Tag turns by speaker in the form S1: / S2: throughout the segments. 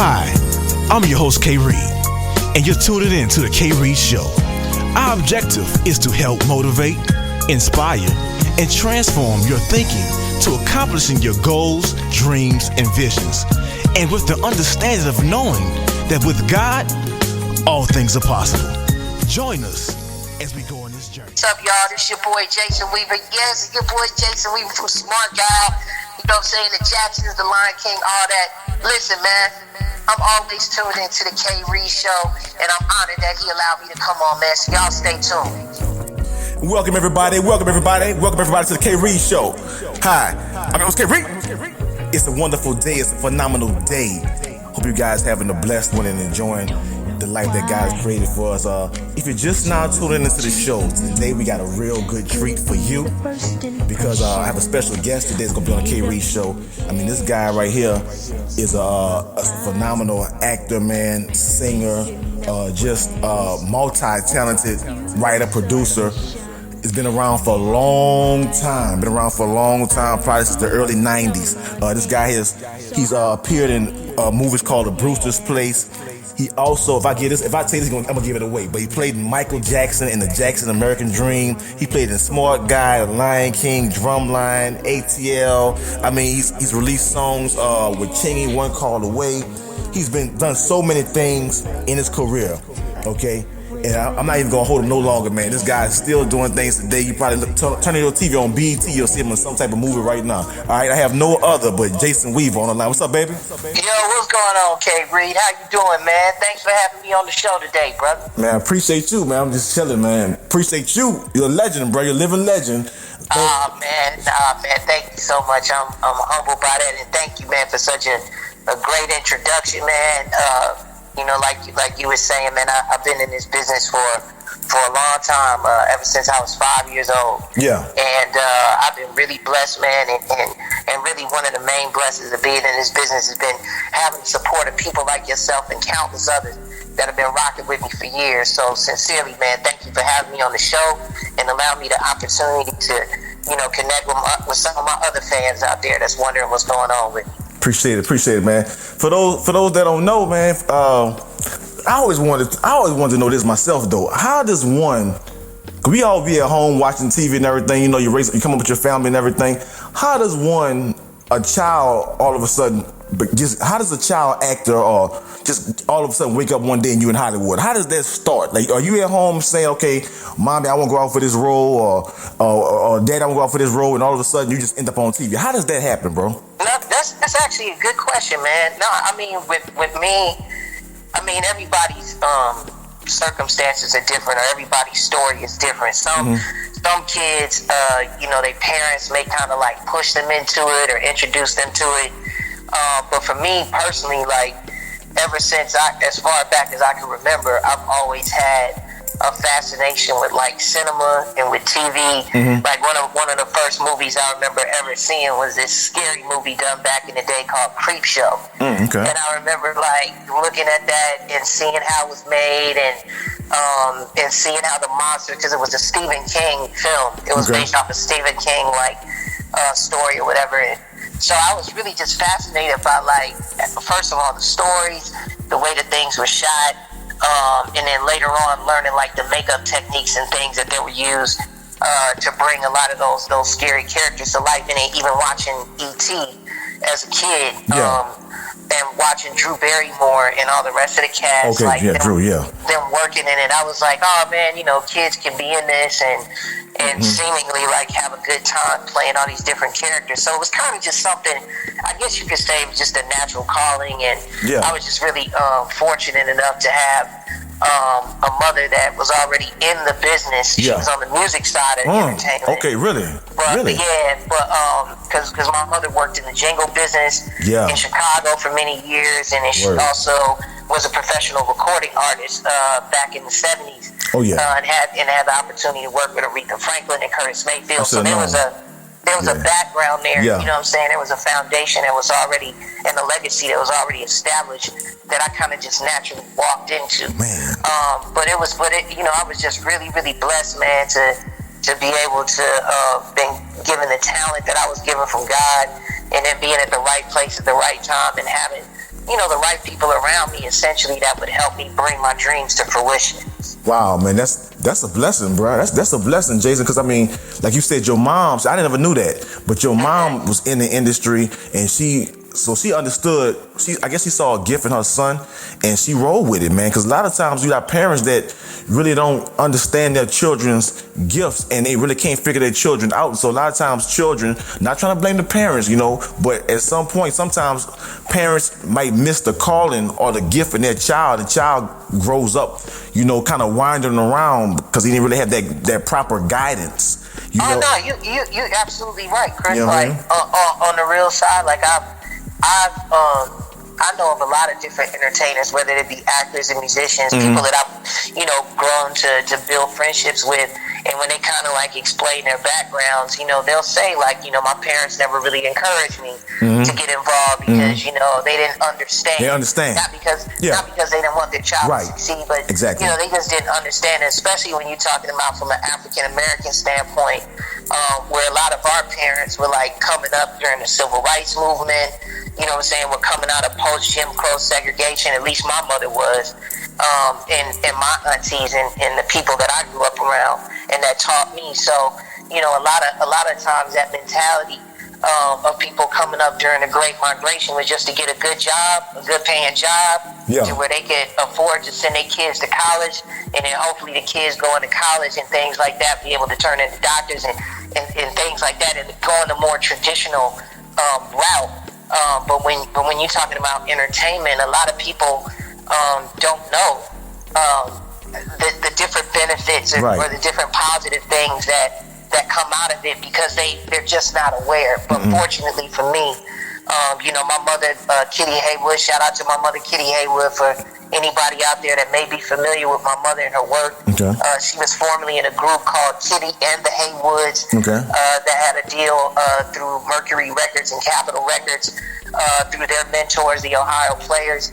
S1: Hi, I'm your host, K. Reed, and you're tuning in to the K. Reed Show. Our objective is to help motivate, inspire, and transform your thinking to accomplishing your goals, dreams, and visions. And with the understanding of knowing that with God, all things are possible. Join us as we go on this journey.
S2: What's up, y'all? This your boy, Jason Weaver. Yes, it's your boy, Jason Weaver from Smart Guy. You know what I'm saying? The Jacksons, the Lion King, all that. Listen, man, I'm always tuned into the K. Reed Show, and I'm honored that he allowed me to come on, man. So y'all stay tuned.
S3: Welcome everybody to the K. Reed Show. Hi, I'm K. Reed. It's a wonderful day. It's a phenomenal day. Hope you guys having a blessed one and enjoying the life that God's created for us. If you're just now tuning into the show, today we got a real good treat for you because I have a special guest today that's going to be on the K. Reed Show. I mean, this guy right here is a phenomenal actor, man, singer, just multi-talented writer, producer. It's been around for a long time. Probably since the early 90s. This guy he's appeared in movies called The Brewster's Place. He also, if I say this, I'm gonna give it away. But he played Michael Jackson in the Jackson American Dream. He played in Smart Guy, The Lion King, Drumline, ATL. I mean, he's released songs with Chingy, One Call Away. He's done so many things in his career. Okay. And I'm not even gonna hold him no longer, man. This guy is still doing things today. You probably turn your TV on BET, you'll see him in some type of movie right now. All right, I have no other but Jason Weaver on the line. What's up, baby?
S2: Yo, what's going on, K. Reed? How you doing, man? Thanks for having me on the show today, brother.
S3: Man, I appreciate you, man. I'm just chilling, man. Appreciate you. You're a legend, bro. You're a living legend.
S2: Man. Thank you so much. I'm humbled by that, and thank you, man, for such a great introduction, man. You know, like you were saying, man, I've been in this business for a long time, ever since I was 5 years old.
S3: Yeah.
S2: And I've been really blessed, man, and really one of the main blessings of being in this business has been having the support of people like yourself and countless others that have been rocking with me for years. So sincerely, man, thank you for having me on the show and allowing me the opportunity to, you know, connect with some of my other fans out there that's wondering what's going on with me.
S3: Appreciate it, man. For those that don't know, man, I always wanted to know this myself though. How does one? Cause we all be at home watching TV and everything. You know, you come up with your family and everything. How does a child all of a sudden? How does a child actor or just all of a sudden wake up one day and you in Hollywood? How does that start? Like, are you at home saying, okay, mommy, I want to go out for this role, or dad, I want to go out for this role, and all of a sudden you just end up on TV? How does that happen, bro?
S2: No, that's actually a good question, man. No, I mean, with me, I mean, everybody's circumstances are different, or everybody's story is different. Some kids, you know, their parents may kind of like push them into it or introduce them to it. But for me personally, like ever since as far back as I can remember, I've always had a fascination with like cinema and with TV. Like one of the first movies I remember ever seeing was this scary movie done back in the day called Creepshow.
S3: Okay.
S2: And I remember like looking at that and seeing how it was made and seeing how the monster, because it was a Stephen King film. It was based off a Stephen King like story or whatever. So I was really just fascinated by, like, first of all, the stories, the way that things were shot, and then later on learning like the makeup techniques and things that they were used to bring a lot of those scary characters to life. And then even watching E.T. as a kid, and watching Drew Barrymore and all the rest of the cast, them working in it. I was like, oh man, you know, kids can be in this and seemingly like have a good time playing all these different characters. So it was kind of just something, I guess you could say it was just a natural calling, and I was just really fortunate enough to have a mother that was already in the business. She was on the music side of entertainment.
S3: Okay, really?
S2: Yeah, because my mother worked in the jingle business in Chicago for many years, and then she also was a professional recording artist back in the 70s. And had the opportunity to work with Aretha Franklin and Curtis Mayfield. So there was a background there. You know what I'm saying? There was a foundation that was already, and a legacy that was already established that I kind of just naturally walked into. But I was just really, really blessed, man, to be able to been given the talent that I was given from God, and then being at the right place at the right time, and having the right people around me, essentially, that would help me bring my dreams to fruition.
S3: Wow, man, that's a blessing, bro. That's a blessing, Jason. Because I mean, like you said, your mom. I never knew that, but your mom was in the industry, and she understood. I guess she saw a gift in her son, and she rolled with it, man. Because a lot of times you got parents that really don't understand their children's gifts, and they really can't figure their children out. So a lot of times, children, not trying to blame the parents, but at some point, sometimes parents might miss the calling or the gift in their child. The child grows up, kind of wandering around because he didn't really have that proper guidance.
S2: Oh no, you absolutely right, Chris.
S3: You know what I mean?
S2: On the real side, like I know of a lot of different entertainers, whether it be actors and musicians, people that I've, grown to build friendships with. And when they kind of like explain their backgrounds, they'll say like, my parents never really encouraged me to get involved because, they didn't understand.
S3: They understand.
S2: Not because they didn't want their child to succeed, but,
S3: exactly.
S2: They just didn't understand, especially when you're talking about from an African-American standpoint, where a lot of our parents were like coming up during the civil rights movement, we're coming out of post-Jim Crow segregation, at least my mother was, and my aunties and the people that I grew up around and that taught me. So, a lot of times that mentality of people coming up during the Great Migration was just to get a good job, a good paying job, to where they could afford to send their kids to college, and then hopefully the kids go into college and things like that, be able to turn into doctors and things like that, and go in a more traditional route. But when you're talking about entertainment, a lot of people don't know the different benefits or the different positive things that come out of it because they're just not aware. But fortunately for me, my mother, Kitty Haywood, shout out to my mother, Kitty Haywood, for anybody out there that may be familiar with my mother and her work. Okay. She was formerly in a group called Kitty and the Haywoods that had a deal through Mercury Records and Capitol Records through their mentors, the Ohio Players.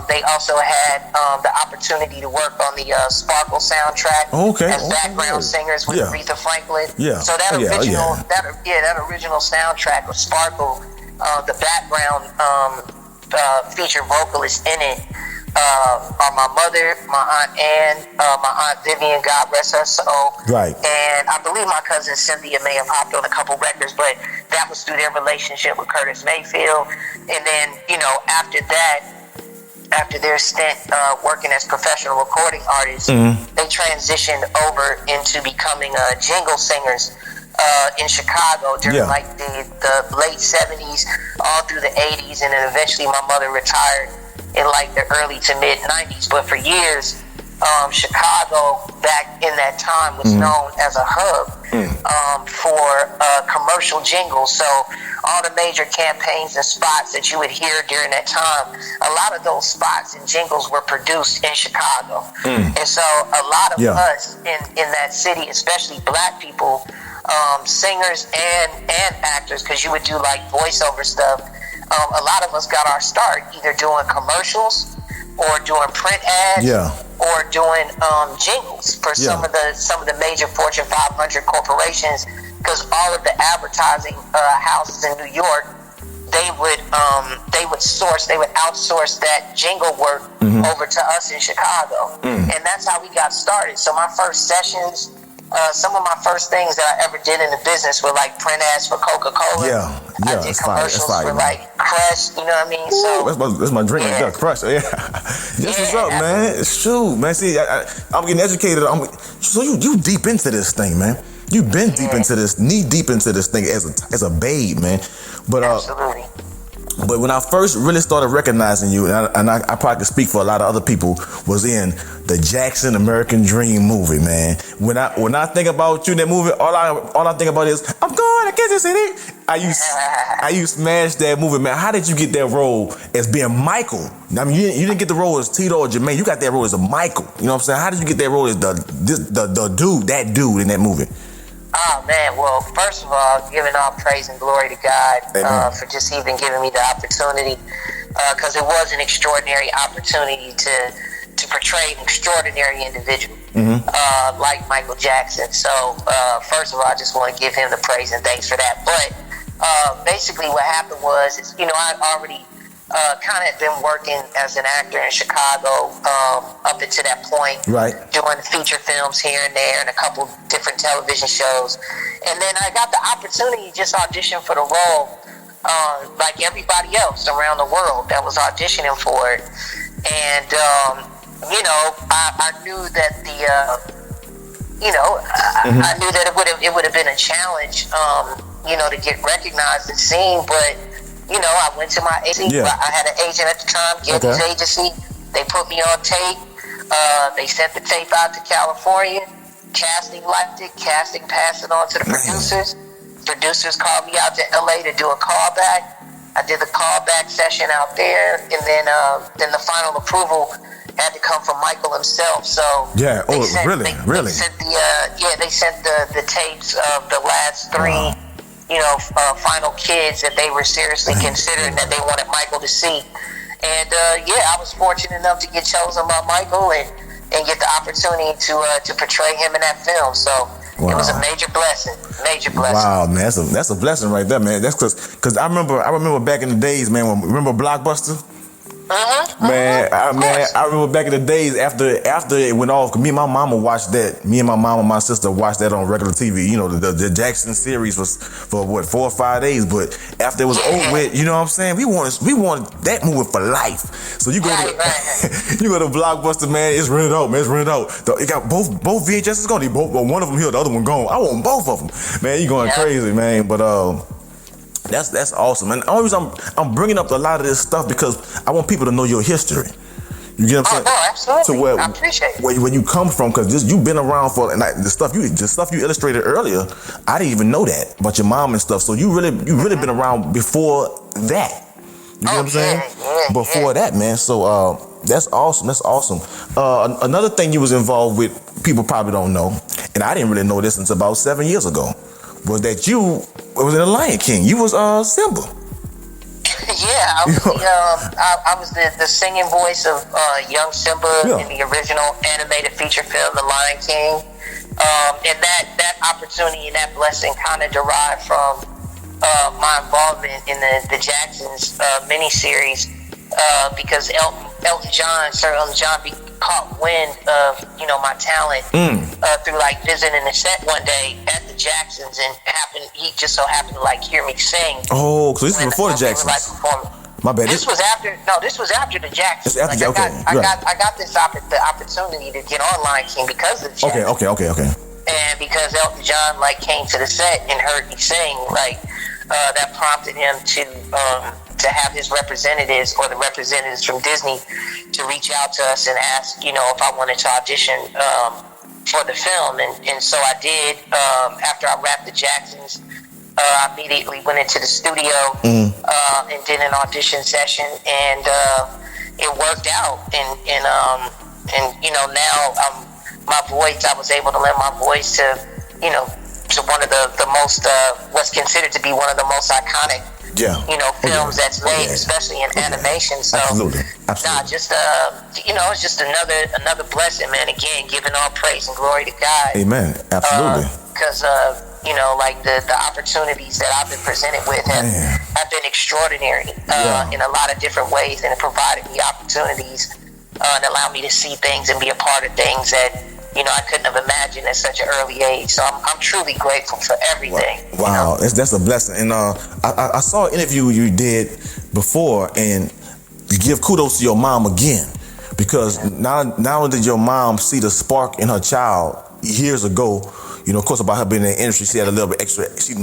S2: They also had the opportunity to work on the Sparkle soundtrack as background singers with Aretha Franklin. So that original soundtrack of Sparkle, the background featured vocalists in it are my mother, my Aunt Ann, my Aunt Vivian, God rest her soul. Right. And I believe my cousin Cynthia may have hopped on a couple records, but that was through their relationship with Curtis Mayfield. And then, after that, after their stint working as professional recording artists, they transitioned over into becoming jingle singers in Chicago during like the late 70s, all through the 80s, and then eventually my mother retired in like the early to mid 90s. But for years, Chicago back in that time was known as a hub for commercial jingles. So all the major campaigns and spots that you would hear during that time, a lot of those spots and jingles were produced in Chicago. And so a lot of us in that city, especially black people, singers and actors, because you would do like voiceover stuff, a lot of us got our start either doing commercials or doing print ads or doing jingles for some of the major Fortune 500 corporations, because all of the advertising houses in New York, they would outsource that jingle work over to us in Chicago. And that's how we got started. So my first sessions, some of my first things that I ever did in the business were like print ads for Coca-Cola. I did commercials for like Crush, you know what I mean? So
S3: that's my drink, like Crush. This is up, man. Shoot, man. See, I'm getting educated. So you deep into this thing, man. You've been deep into this, knee deep into this thing as a babe, man. But
S2: absolutely.
S3: But when I first really started recognizing you, and I probably could speak for a lot of other people, was in the Jackson American Dream movie, man. When I think about you in that movie, all I think about is I'm going to Kansas City. You smashed that movie, man. How did you get that role as being Michael? I mean, you didn't get the role as Tito or Jermaine. You got that role as a Michael. You know what I'm saying? How did you get that role as the dude in that movie?
S2: Oh man, well, first of all, giving all praise and glory to God for just even giving me the opportunity, because it was an extraordinary opportunity to portray an extraordinary individual like Michael Jackson. So first of all, I just want to give him the praise and thanks for that. But basically what happened was, I'd already kind of been working as an actor in Chicago up until that point.
S3: Right.
S2: Doing feature films here and there and a couple different television shows. And then I got the opportunity to just audition for the role like everybody else around the world that was auditioning for it. And, I knew that I knew that it would have been a challenge, to get recognized and seen, but I went to my agency. Yeah. I had an agent at the time, Getty's agency. They put me on tape. They sent the tape out to California. Casting liked it. Casting passed it on to the producers. Producers called me out to LA to do a callback. I did the callback session out there, and then the final approval had to come from Michael himself. So
S3: yeah, really?
S2: They sent they sent the tapes of the last three. Final kids that they were seriously considering that they wanted Michael to see. And I was fortunate enough to get chosen by Michael and get the opportunity to portray him in that film. So it was a major blessing.
S3: Wow, man, that's a blessing right there, man. That's because I remember back in the days, man. Remember Blockbuster? I remember back in the days after it went off. Me and my mama watched that. Me and my mama and my sister watched that on regular TV. The Jackson series was for 4 or 5 days, but after it was over with, you know what I'm saying? We wanted that movie for life. So you go to you go to Blockbuster, man. It's rented out, man. It's rented out. It got both VHSs gone. One of them here, the other one gone. I want both of them, man. You going crazy, man? But That's awesome, and the only reason I'm bringing up a lot of this stuff because I want people to know your history. You get what I'm saying?
S2: No, absolutely.
S3: So
S2: I appreciate it.
S3: Where you come from, because you've been around for, and the stuff you illustrated earlier, I didn't even know that about your mom and stuff. So you really been around before that. You know what I'm saying? Before that, man. So that's awesome. That's awesome. Another thing you was involved with, people probably don't know, and I didn't really know this until about 7 years ago, was that you was in The Lion King. You was Simba.
S2: Yeah, I was the singing voice of young Simba in the original animated feature film, The Lion King. And that opportunity and that blessing kind of derived from my involvement in the Jacksons miniseries, because Sir Elton John caught wind of my talent through visiting the set one day at the Jacksons, and he just so happened to hear me sing.
S3: Oh, so this is before the Jacksons. My bad.
S2: This was after the Jacksons. I got the opportunity to get on Lion King because of the Jacksons. Okay. And because Elton John came to the set and heard me sing, that prompted him to have his representatives or the representatives from Disney to reach out to us and ask, if I wanted to audition for the film. And so I did. After I wrapped the Jacksons, I immediately went into the studio and did an audition session, and it worked out. And now my voice, I was able to lend my voice to one of the most, what's considered to be one of the most iconic films that's made, especially in animation. So,
S3: absolutely.
S2: It's just another blessing, man. Again, giving all praise and glory to God.
S3: Amen. Absolutely.
S2: Because the opportunities that I've been presented with have been extraordinary in a lot of different ways, and it provided me opportunities and allowed me to see things and be a part of things that I couldn't have imagined at such an early age. So I'm truly grateful for everything.
S3: Wow, that's a blessing. And I saw an interview you did before, and you give kudos to your mom again, because now that your mom see the spark in her child years ago, of course, about her being in the industry, she had a little bit extra. She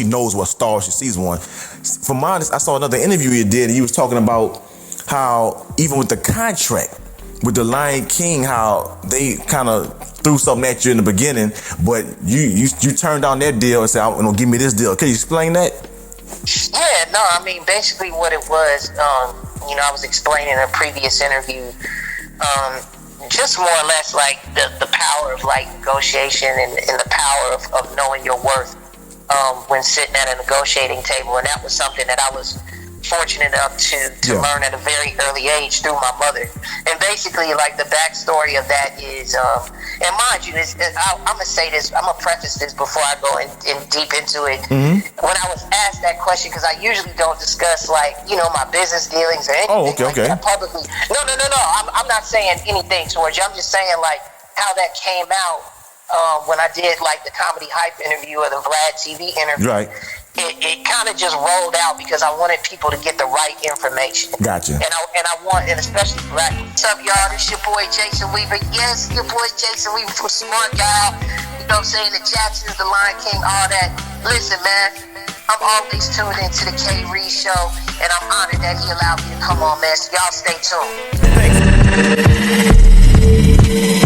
S3: knows what star she sees one. From mine, I saw another interview you did, and you was talking about how even with the contract with the Lion King, how they kind of threw something at you in the beginning, but you turned down that deal and said, "I'm gonna give me this deal." Can you explain that?
S2: Yeah, no, I mean, basically what it was, I was explaining in a previous interview, just more or less the power of negotiation and the power of knowing your worth when sitting at a negotiating table. And that was something that I was fortunate enough to learn at a very early age through my mother. And basically, like, the backstory of that is, and mind you, I'm going to say this, I'm going to preface this before I go in deep into it. When I was asked that question, because I usually don't discuss, like, my business dealings or anything like that publicly. No. I'm not saying anything towards you. I'm just saying, like, how that came out when I did, like, the Comedy Hype interview or the Vlad TV interview.
S3: Right.
S2: It kind of just rolled out because I wanted people to get the right information.
S3: Gotcha.
S2: And especially black. What's up, y'all? This your boy Jason Weaver. Yes, your boy Jason Weaver from Smart Guy. You know what I'm saying? The Jacksons, the Lion King, all that. Listen, man, I'm always tuned into the K. Reed Show, and I'm honored that he allowed me to come on, man. So y'all stay tuned.
S3: Thanks.